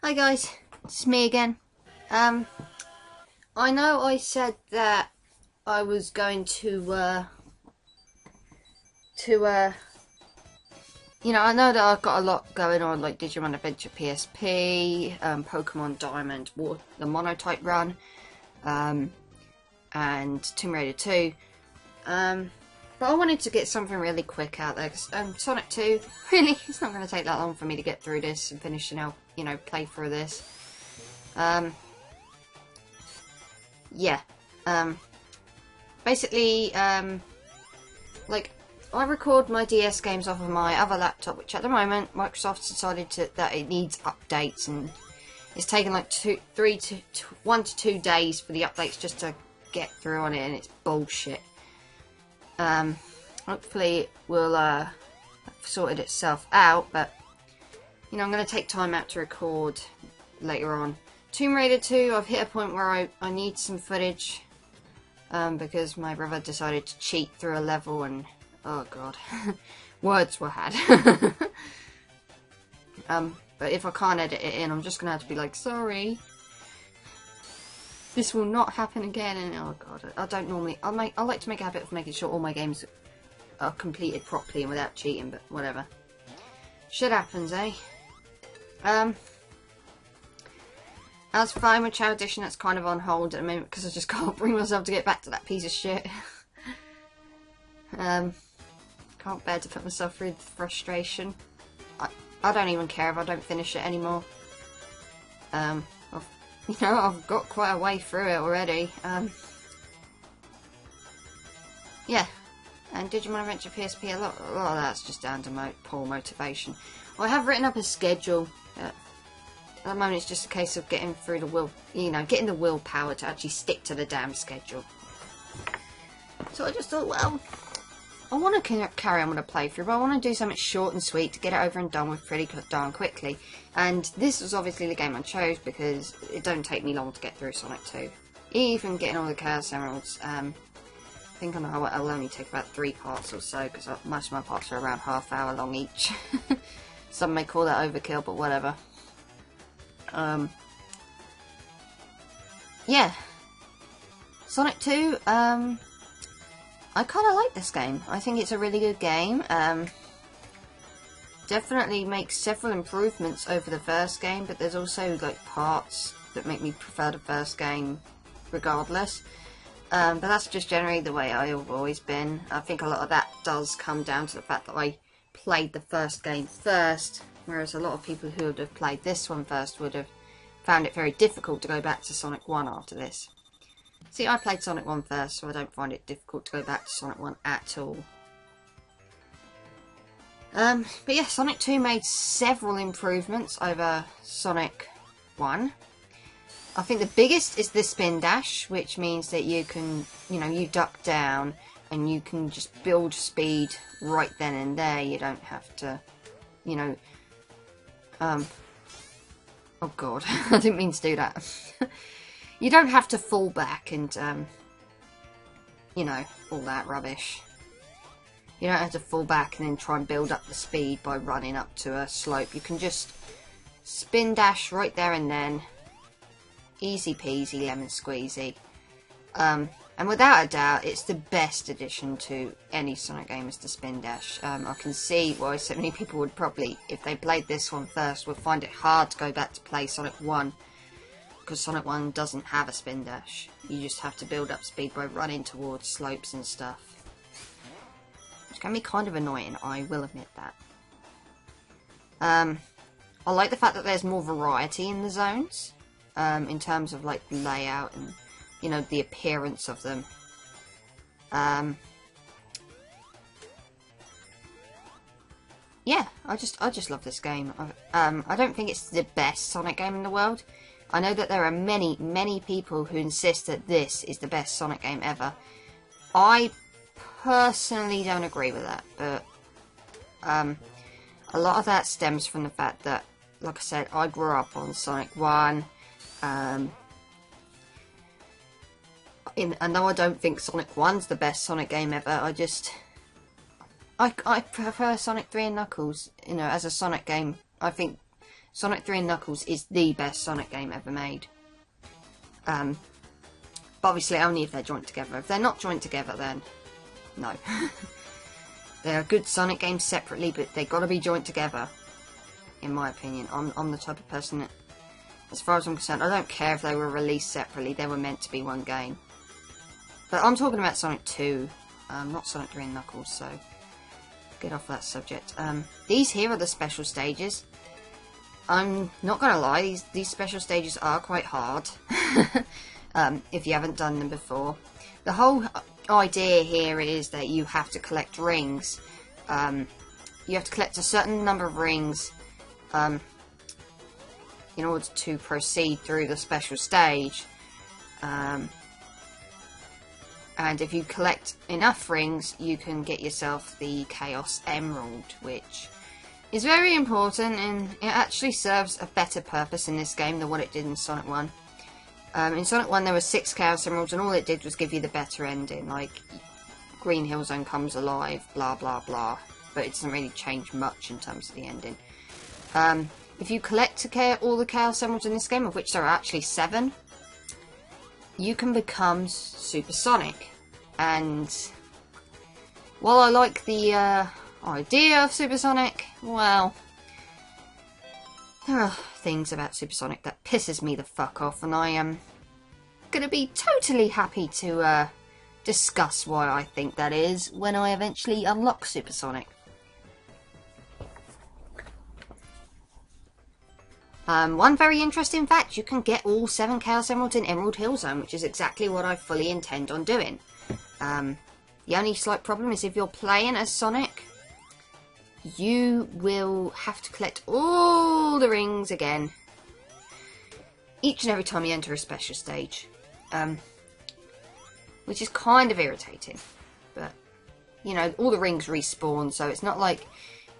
Hi guys, it's me again. I know I said that I was going to I know that I've got a lot going on, like Digimon Adventure PSP, Pokemon Diamond, the Monotype run, and Tomb Raider 2. But I wanted to get something really quick out there, because Sonic 2, really, it's not going to take that long for me to get through this and finish and play through this. Yeah. Basically, like, I record my DS games off of my other laptop, which at the moment, Microsoft decided that it needs updates, and it's taken like 1 to 2 days for the updates just to get through on it, and it's bullshit. Hopefully it will have sorted itself out, but I'm going to take time out to record later on. Tomb Raider 2, I've hit a point where I need some footage, because my brother decided to cheat through a level and, oh god, words were had. But if I can't edit it in, I'm just going to have to be like, sorry, this will not happen again, and oh god, I don't normally, I like to make a habit of making sure all my games are completed properly and without cheating, but whatever. Shit happens, eh? As for Final Child Edition, that's kind of on hold at the moment because I just can't bring myself to get back to that piece of shit. Can't bear to put myself through the frustration. I don't even care if I don't finish it anymore. I've got quite a way through it already. Yeah. And Digimon Adventure PSP, a lot of that's just down to poor motivation. Well, I have written up a schedule. At the moment, it's just a case of getting through getting the willpower to actually stick to the damn schedule. So I just thought, well, I want to carry on with a playthrough, but I want to do something short and sweet to get it over and done with pretty darn quickly. And this was obviously the game I chose because it don't take me long to get through Sonic 2. Even getting all the Chaos Emeralds, I think I'll only take about 3 parts or so, because most of my parts are around half-hour long each. Some may call that overkill, but whatever. Yeah. Sonic 2, I kind of like this game. I think it's a really good game. Definitely makes several improvements over the first game, but there's also like parts that make me prefer the first game regardless. But that's just generally the way I've always been. I think a lot of that does come down to the fact that I played the first game first, whereas a lot of people who would have played this one first would have found it very difficult to go back to Sonic 1 after this. See, I played Sonic 1 first, so I don't find it difficult to go back to Sonic 1 at all. But yeah, Sonic 2 made several improvements over Sonic 1. I think the biggest is the spin dash, which means that you can, you duck down and you can just build speed right then and there. You don't have to, oh god, I didn't mean to do that. You don't have to fall back and, all that rubbish. You don't have to fall back and then try and build up the speed by running up to a slope. You can just spin dash right there and then. Easy peasy lemon squeezy. And without a doubt, it's the best addition to any Sonic game is the spin dash. I can see why so many people would probably, if they played this one first, would find it hard to go back to play Sonic 1. Because Sonic 1 doesn't have a spin dash. You just have to build up speed by running towards slopes and stuff. Which can be kind of annoying, I will admit that. I like the fact that there's more variety in the zones. In terms of like layout and the appearance of them. Yeah, I just love this game. I don't think it's the best Sonic game in the world. I know that there are many people who insist that this is the best Sonic game ever. I personally don't agree with that, but a lot of that stems from the fact that, like I said, I grew up on Sonic 1. And though I don't think Sonic 1's the best Sonic game ever, I prefer Sonic 3 and Knuckles, as a Sonic game. I think Sonic 3 and Knuckles is the best Sonic game ever made. But obviously only if they're joined together. If they're not joined together, then no. They are good Sonic games separately, but they've got to be joined together, in my opinion. I'm the type of person that, as far as I'm concerned, I don't care if they were released separately, they were meant to be one game. But I'm talking about Sonic 2, not Sonic 3 and Knuckles, so get off that subject. These here are the special stages. I'm not going to lie, these special stages are quite hard, if you haven't done them before. The whole idea here is that you have to collect rings. You have to collect a certain number of rings in order to proceed through the special stage. And if you collect enough rings, you can get yourself the Chaos Emerald, which is very important, and it actually serves a better purpose in this game than what it did in Sonic 1. In Sonic 1 there were 6 Chaos Emeralds, and all it did was give you the better ending, like Green Hill Zone comes alive, blah blah blah, but it doesn't really change much in terms of the ending. If you collect all the Chaos Emeralds in this game, of which there are actually 7, you can become Super Sonic. And while I like the idea of Super Sonic, well, there are things about Super Sonic that pisses me the fuck off, and I am going to be totally happy to discuss why I think that is when I eventually unlock Super Sonic. One very interesting fact, you can get all 7 Chaos Emeralds in Emerald Hill Zone, which is exactly what I fully intend on doing. The only slight problem is if you're playing as Sonic, you will have to collect all the rings again, each and every time you enter a special stage, which is kind of irritating, but, you know, all the rings respawn, so it's not like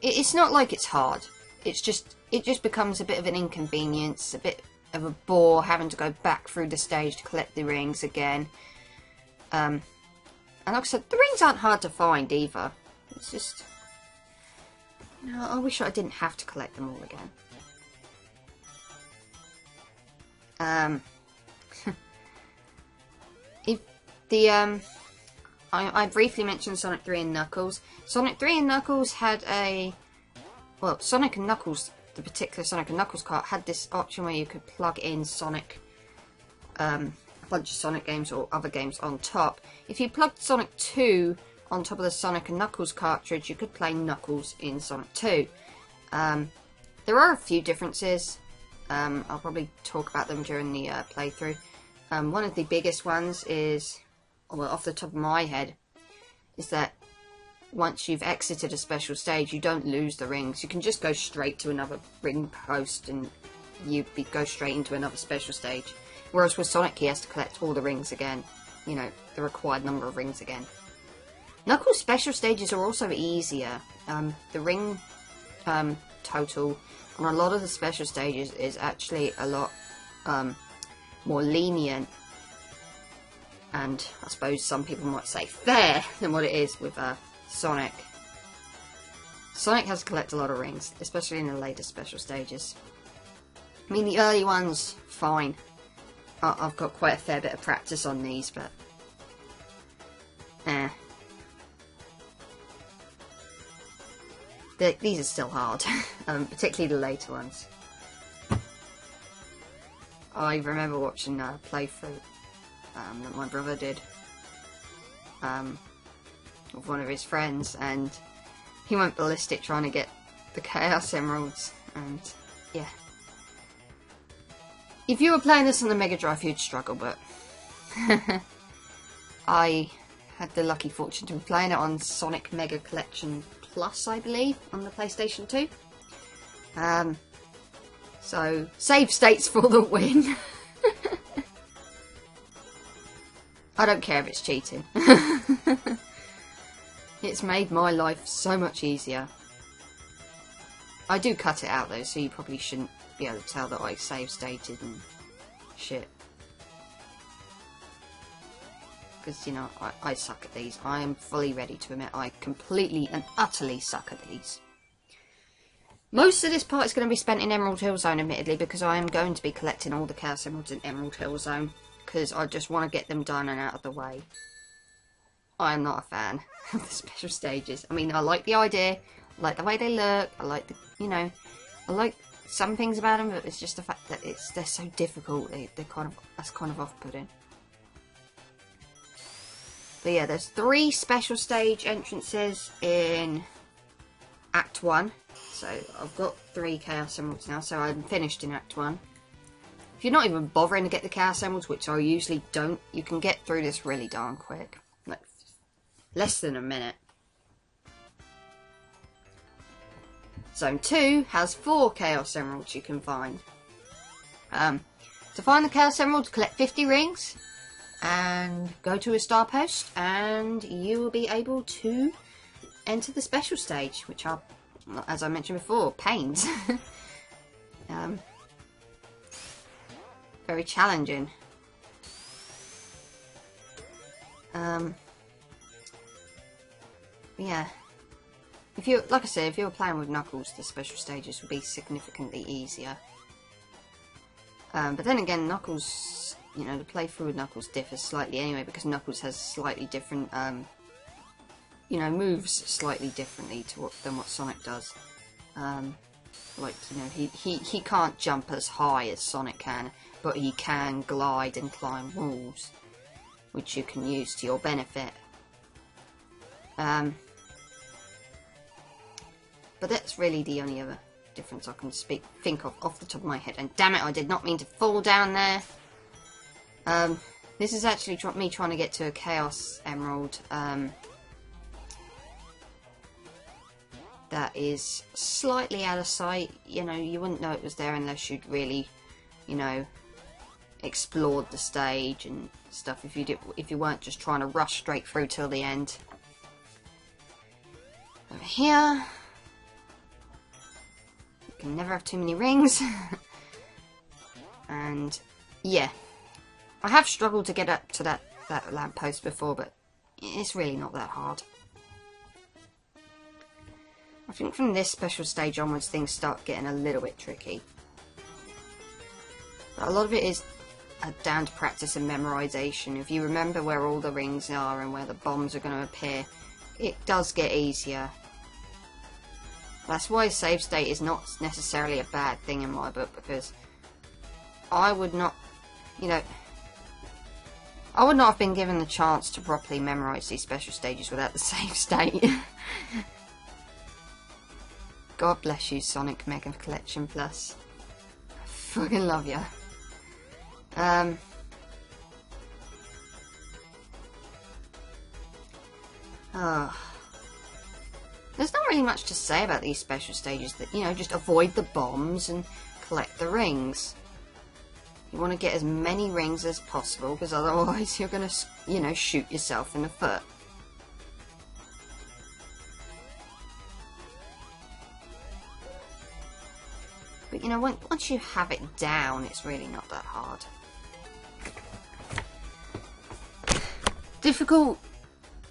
it's hard. It just becomes a bit of an inconvenience, a bit of a bore having to go back through the stage to collect the rings again. And like I said, the rings aren't hard to find either. It's just, you know, I wish I didn't have to collect them all again. I briefly mentioned Sonic 3 and Knuckles. Sonic 3 and Knuckles had Sonic and Knuckles, the particular Sonic and Knuckles cart, had this option where you could plug in Sonic, a bunch of Sonic games or other games on top. If you plugged Sonic 2 on top of the Sonic and Knuckles cartridge, you could play Knuckles in Sonic 2. There are a few differences. I'll probably talk about them during the playthrough. One of the biggest ones is, well, off the top of my head, is that once you've exited a special stage, you don't lose the rings. You can just go straight to another ring post and go straight into another special stage. Whereas with Sonic, he has to collect all the rings again. You know, the required number of rings again. Knuckles' special stages are also easier. The ring total on a lot of the special stages is actually a lot more lenient, and I suppose some people might say fair, than what it is with Sonic. Sonic has to collect a lot of rings, especially in the later special stages. I mean, the early ones, fine. I've got quite a fair bit of practice on these, but these are still hard, particularly the later ones. I remember watching a playthrough that my brother did with one of his friends, and he went ballistic trying to get the Chaos Emeralds, and yeah. If you were playing this on the Mega Drive, you'd struggle, but I had the lucky fortune to be playing it on Sonic Mega Collection Plus, I believe, on the PlayStation 2. So, save states for the win. I don't care if it's cheating. It's made my life so much easier. I do cut it out though, so you probably shouldn't be able to tell that I save stated and shit. Because, you know, I suck at these. I am fully ready to admit I completely and utterly suck at these. Most of this part is going to be spent in Emerald Hill Zone, admittedly, because I am going to be collecting all the Chaos Emeralds in Emerald Hill Zone, because I just want to get them done and out of the way. I am not a fan of the special stages. I mean, I like the idea, I like the way they look, I like the, you know, I like some things about them, but it's just the fact that they're so difficult. That's kind of off-putting. But yeah, there's 3 special stage entrances in Act 1. So I've got 3 Chaos Emeralds now, so I'm finished in Act 1. If you're not even bothering to get the Chaos Emeralds, which I usually don't, you can get through this really darn quick. Like, less than a minute. Zone 2 has 4 Chaos Emeralds you can find. To find the Chaos Emeralds, collect 50 rings and go to a star post, and you will be able to enter the special stage, which are, as I mentioned before, pains. Very challenging. Yeah. If you, like I said, if you were playing with Knuckles, the special stages would be significantly easier. But then again, Knuckles, you know, the playthrough with Knuckles differs slightly anyway, because Knuckles has slightly different, you know, moves slightly differently than what Sonic does. Like, you know, he can't jump as high as Sonic can, but he can glide and climb walls, which you can use to your benefit. But that's really the only other difference I can think of off the top of my head. And damn it, I did not mean to fall down there. This is actually me trying to get to a Chaos Emerald that is slightly out of sight. You know, you wouldn't know it was there unless you'd really, you know, explored the stage and stuff. If you weren't just trying to rush straight through till the end. Over here. Can never have too many rings. And yeah, I have struggled to get up to that lamppost before, but it's really not that hard. I think from this special stage onwards things start getting a little bit tricky, but a lot of it is down to practice and memorization. If you remember where all the rings are and where the bombs are going to appear, it does get easier. That's why save state is not necessarily a bad thing in my book, because I would not, you know, I would not have been given the chance to properly memorise these special stages without the save state. God bless you, Sonic Mega Collection Plus. I fucking love ya. There's not really much to say about these special stages. That, you know, just avoid the bombs and collect the rings. You want to get as many rings as possible, because otherwise you're going to, you know, shoot yourself in the foot. But, you know, once you have it down, it's really not that hard. Difficult,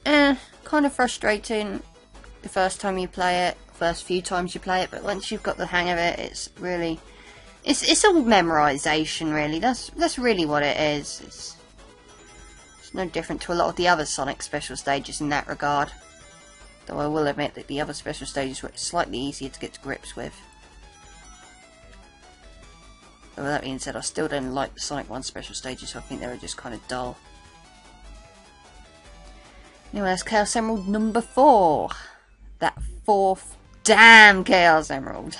kind of frustrating the first time you play it, first few times you play it, but once you've got the hang of it, it's really, it's all memorization, really. That's really what it is. It's no different to a lot of the other Sonic special stages in that regard. Though I will admit that the other special stages were slightly easier to get to grips with. But with that being said, I still don't like the Sonic 1 special stages, so I think they were just kind of dull. Anyway, that's Chaos Emerald number 4. That 4th damn Chaos Emerald.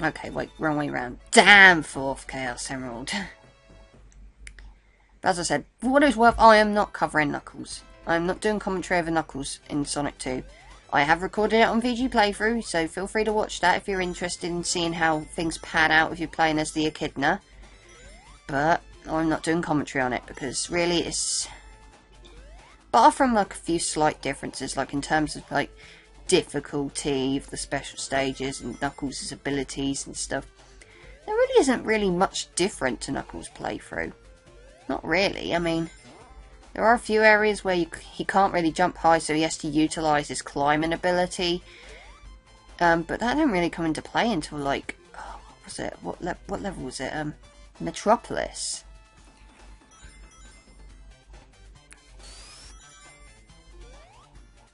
Okay, wait, wrong way round. Damn 4th Chaos Emerald. But as I said, for what it's worth, I am not covering Knuckles. I am not doing commentary over Knuckles in Sonic 2. I have recorded it on VG Playthrough, so feel free to watch that if you're interested in seeing how things pan out if you're playing as the Echidna. But I'm not doing commentary on it, because really it's... Apart from like a few slight differences, like in terms of like difficulty of the special stages and Knuckles' abilities and stuff, there really isn't really much different to Knuckles' playthrough. Not really. I mean, there are a few areas where he can't really jump high, so he has to utilise his climbing ability. But that didn't really come into play until like, oh, what was it? What level was it? Metropolis.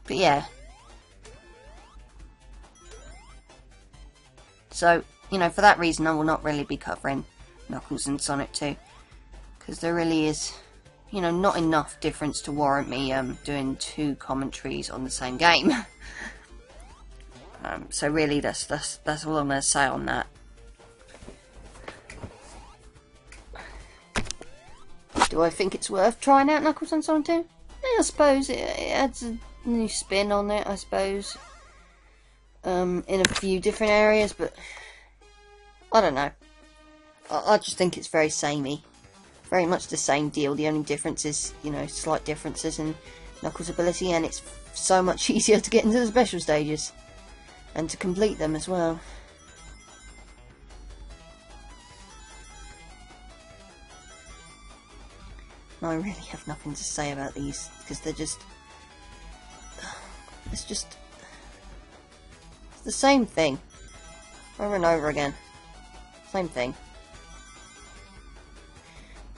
But yeah. So, you know, for that reason I will not really be covering Knuckles and Sonic 2. Because there really is, you know, not enough difference to warrant me doing 2 commentaries on the same game. So really that's all I'm going to say on that. Do I think it's worth trying out Knuckles and Sonic 2? Yeah, I suppose it adds a new spin on it, I suppose. In a few different areas, but I don't know. I just think it's very samey. Very much the same deal. The only difference is, you know, slight differences in Knuckles' ability, and it's so much easier to get into the special stages. And to complete them as well. I really have nothing to say about these, because they're just... It's the same thing. Over and over again. Same thing.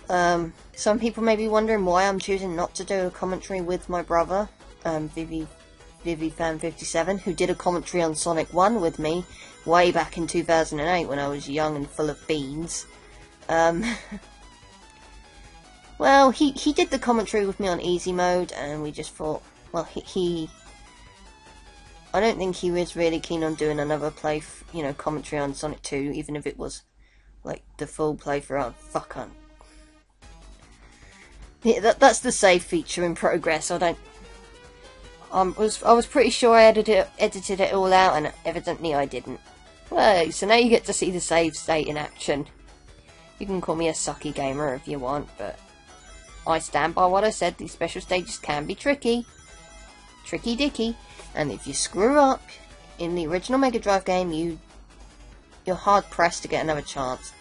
Some people may be wondering why I'm choosing not to do a commentary with my brother, ViviFan57, who did a commentary on Sonic 1 with me way back in 2008 when I was young and full of beans. Well, he did the commentary with me on easy mode, and we just thought, well, I don't think he was really keen on doing another commentary on Sonic 2, even if it was, like, the full playthrough. Oh, fuck on. Yeah, that's the save feature in progress. I was pretty sure I edited it all out, and evidently I didn't. Well, so now you get to see the save state in action. You can call me a sucky gamer if you want, but I stand by what I said. These special stages can be tricky. Tricky dicky. And if you screw up in the original Mega Drive game, you're hard pressed to get another chance.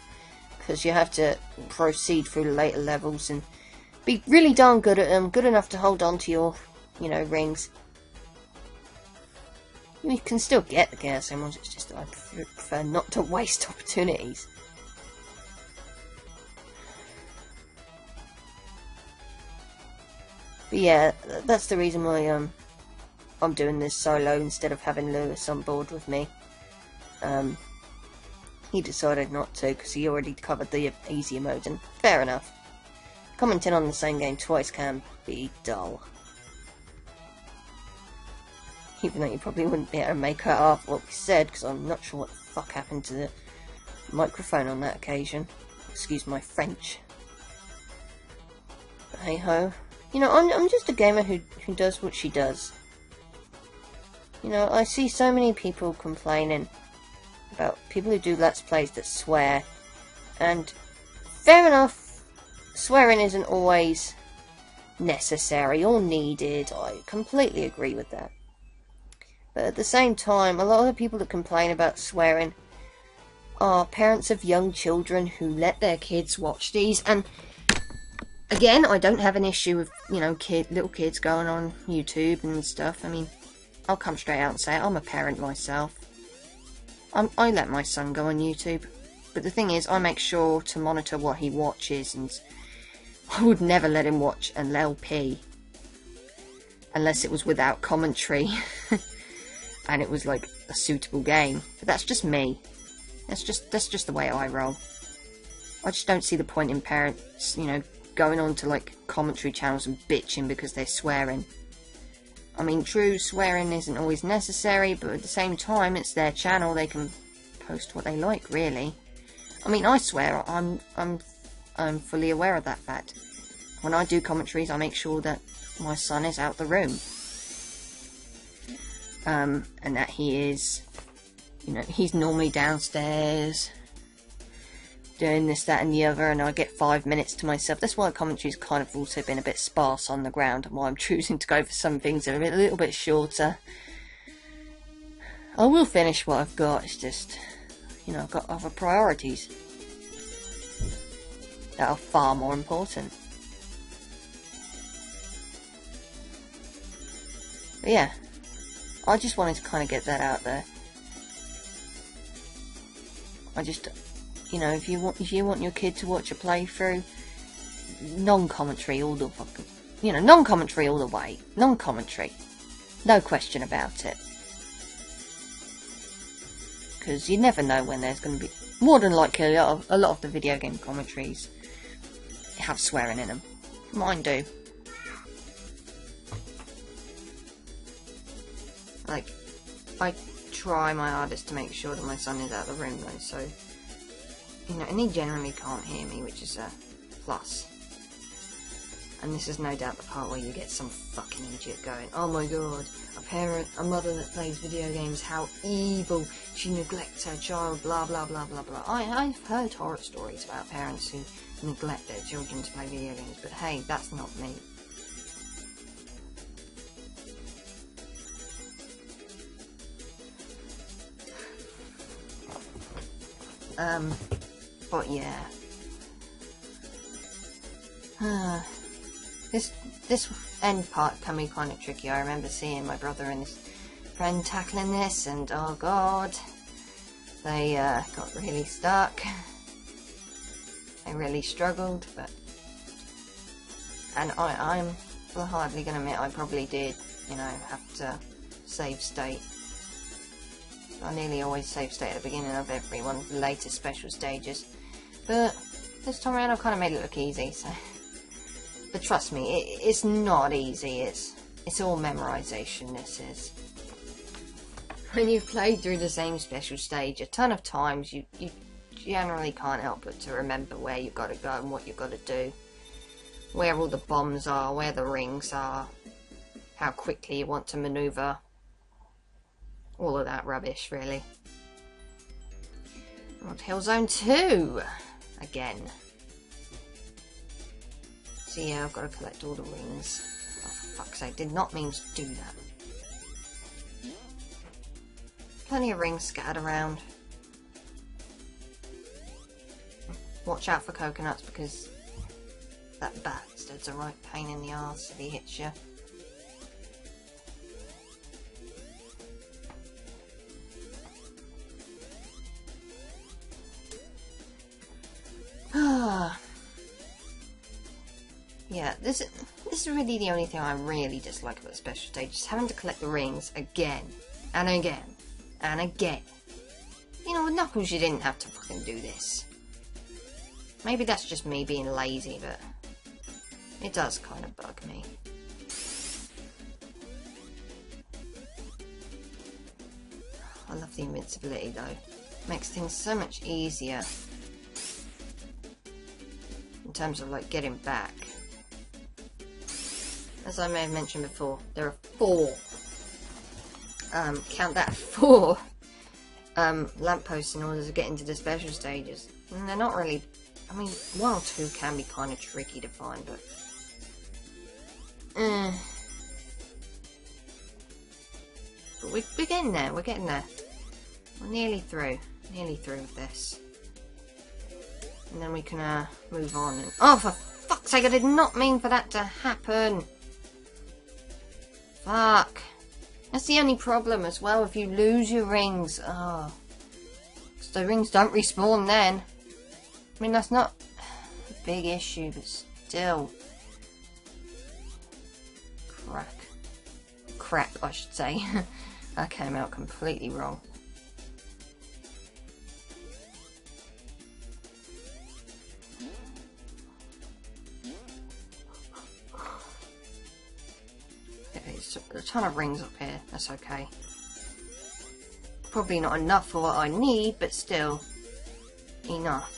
Because you have to proceed through the later levels and be really darn good at them. Good enough to hold on to your, rings. You can still get the Chaos Emeralds, it's just that I prefer not to waste opportunities. But yeah, that's the reason why I'm doing this solo instead of having Lewis on board with me. He decided not to because he already covered the easier mode, and fair enough. Commenting on the same game twice can be dull. Even though you probably wouldn't be able to make out what we said, because I'm not sure what the fuck happened to the microphone on that occasion. Excuse my French. But hey ho. I'm just a gamer who does what she does. I see so many people complaining about people who do Let's Plays that swear. And fair enough, swearing isn't always necessary or needed. I completely agree with that. But at the same time, a lot of the people that complain about swearing are parents of young children who let their kids watch these. And again, I don't have an issue with, little kids going on YouTube and stuff. I mean, I'll come straight out and say it. I'm a parent myself. I let my son go on YouTube. But the thing is, I make sure to monitor what he watches, and I would never let him watch an LP unless it was without commentary. And it was like a suitable game. But that's just me. That's just the way I roll. I just don't see the point in parents, going on to like commentary channels and bitching because they're swearing. I mean, true, swearing isn't always necessary, but at the same time, it's their channel. They can post what they like, really. I mean, I swear. I'm fully aware of that fact. When I do commentaries, I make sure that my son is out the room. And that he is, he's normally downstairs doing this, that and the other, and I get 5 minutes to myself. That's why commentary's kind of also been a bit sparse on the ground, and why I'm choosing to go for some things that are a little bit shorter. I will finish what I've got, it's just, I've got other priorities that are far more important. But yeah, I just wanted to kind of get that out there. I just, you know, if you want your kid to watch a playthrough, non-commentary all the fucking, you know, non-commentary all the way, non-commentary, no question about it. Because you never know when there's going to be, more than likely, a lot of the video game commentaries have swearing in them. Mine do. Like, I try my hardest to make sure that my son is out of the room though, so, you know, and he generally can't hear me, which is a plus. And this is no doubt the part where you get some fucking idiot going, oh my god, a mother that plays video games, how evil, she neglects her child, blah blah blah blah blah. I've heard horror stories about parents who neglect their children to play video games, but hey, that's not me. But yeah. This end part can be kind of tricky. I remember seeing my brother and his friend tackling this, and oh god, they got really stuck. They really struggled, but and I'm hardly gonna admit I probably did, you know, have to save state. I nearly always save state at the beginning of every one of the later special stages, but this time around I've kind of made it look easy. So, but trust me, it's not easy. It's all memorization. This is. When you've played through the same special stage a ton of times, you generally can't help but to remember where you've got to go and what you've got to do, where all the bombs are, where the rings are, how quickly you want to maneuver. All of that rubbish, really. Rod Hill Zone 2! Again. So yeah, I've got to collect all the rings. Oh, for fuck's sake, did not mean to do that. Plenty of rings scattered around. Watch out for coconuts, because that bastard's a right pain in the arse if he hits you. Yeah, this is really the only thing I really dislike about the special stage, is having to collect the rings again, and again, and again. You know, with Knuckles you didn't have to fucking do this. Maybe that's just me being lazy, but it does kind of bug me. I love the invincibility though. Makes things so much easier. In terms of like getting back. As I may have mentioned before, there are 4, count that, 4 lampposts in order to get into the special stages. And they're not really, I mean, 1 or 2 can be kind of tricky to find, but we're getting there, we're nearly through with this. And then we can move on. And, oh, for fuck's sake, I did not mean for that to happen. Fuck. That's the only problem as well, if you lose your rings. Oh. Because the rings don't respawn then. I mean, that's not a big issue, but still. Crap, I should say. That came out completely wrong. A ton of rings up here, that's okay. Probably not enough for what I need, but still enough.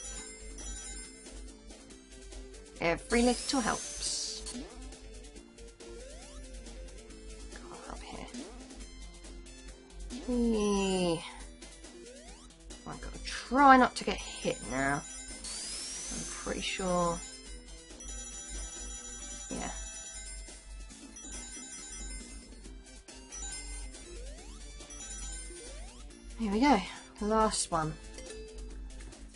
Every little helps. Go up here. Whee. I've got to try not to get hit now. I'm pretty sure. Yeah. Here we go, last one.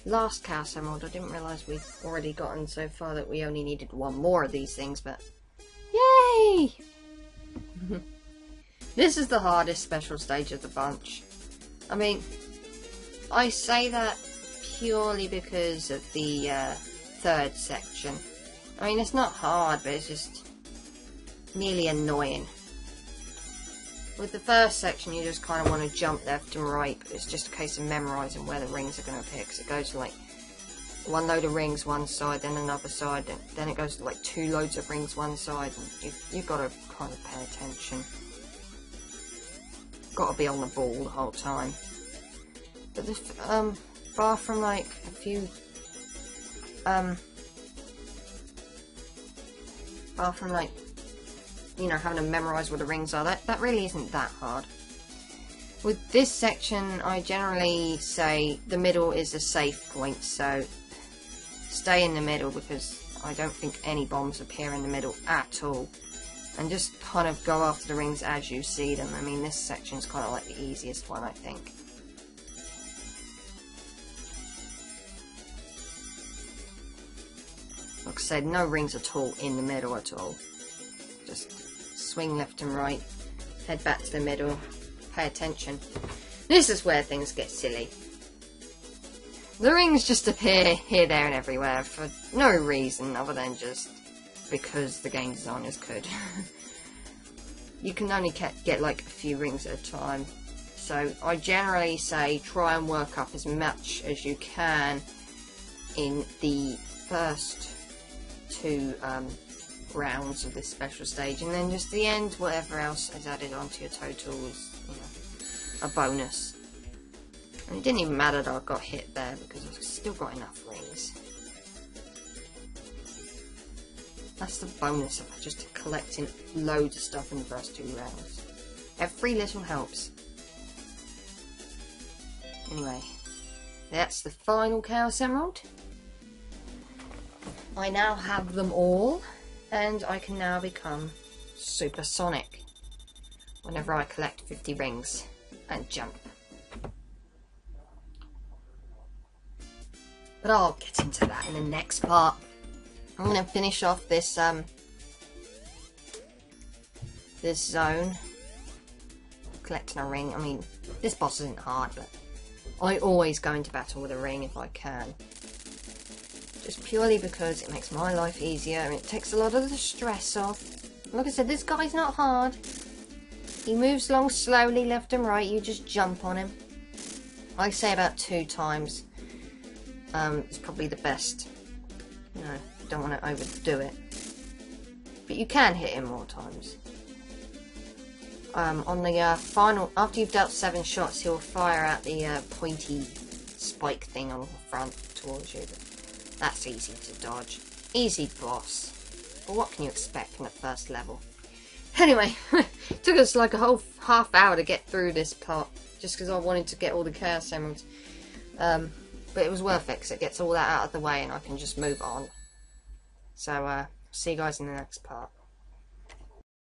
Last Chaos Emerald. I didn't realise we'd already gotten so far that we only needed 1 more of these things, but yay! This is the hardest special stage of the bunch. I mean, I say that purely because of the third section. I mean, it's not hard, but it's just merely annoying. With the first section, you just kind of want to jump left and right, but it's just a case of memorising where the rings are going to appear, because it goes to like one load of rings one side, then another side, then it goes to like 2 loads of rings one side, and you've got to kind of pay attention. Got to be on the ball the whole time. But the bar from like a few bar from like, you know, having to memorise where the rings are, that really isn't that hard. With this section, I generally say the middle is a safe point, so stay in the middle, because I don't think any bombs appear in the middle at all. And just kind of go after the rings as you see them. I mean, this section's kind of like the easiest one, I think. Like I said, no rings at all in the middle at all. Just swing left and right, head back to the middle, pay attention. This is where things get silly. The rings just appear here, there and everywhere for no reason other than just because the game designers could. You can only get like a few rings at a time, so I generally say try and work up as much as you can in the first 2 rounds of this special stage, and then just the end, whatever else is added onto your total is, you know, a bonus. And it didn't even matter that I got hit there, because I've still got enough rings. That's the bonus of just collecting loads of stuff in the first 2 rounds. Every little helps. Anyway, that's the final Chaos Emerald. I now have them all, and I can now become supersonic whenever I collect 50 rings and jump. But I'll get into that in the next part. I'm going to finish off this this zone, collecting a ring. I mean, this boss isn't hard, but I always go into battle with a ring if I can. Just purely because it makes my life easier and it takes a lot of the stress off. Like I said, this guy's not hard. He moves along slowly left and right, you just jump on him. I say about 2 times. It's probably the best. You know, don't want to overdo it. But you can hit him more times. On the final, after you've dealt 7 shots, he'll fire out the pointy spike thing on the front towards you. But that's easy to dodge. Easy boss. But what can you expect from the first level? Anyway, it took us like a whole half hour to get through this part, just because I wanted to get all the Chaos Emeralds. But it was worth it, because it gets all that out of the way and I can just move on. So, see you guys in the next part.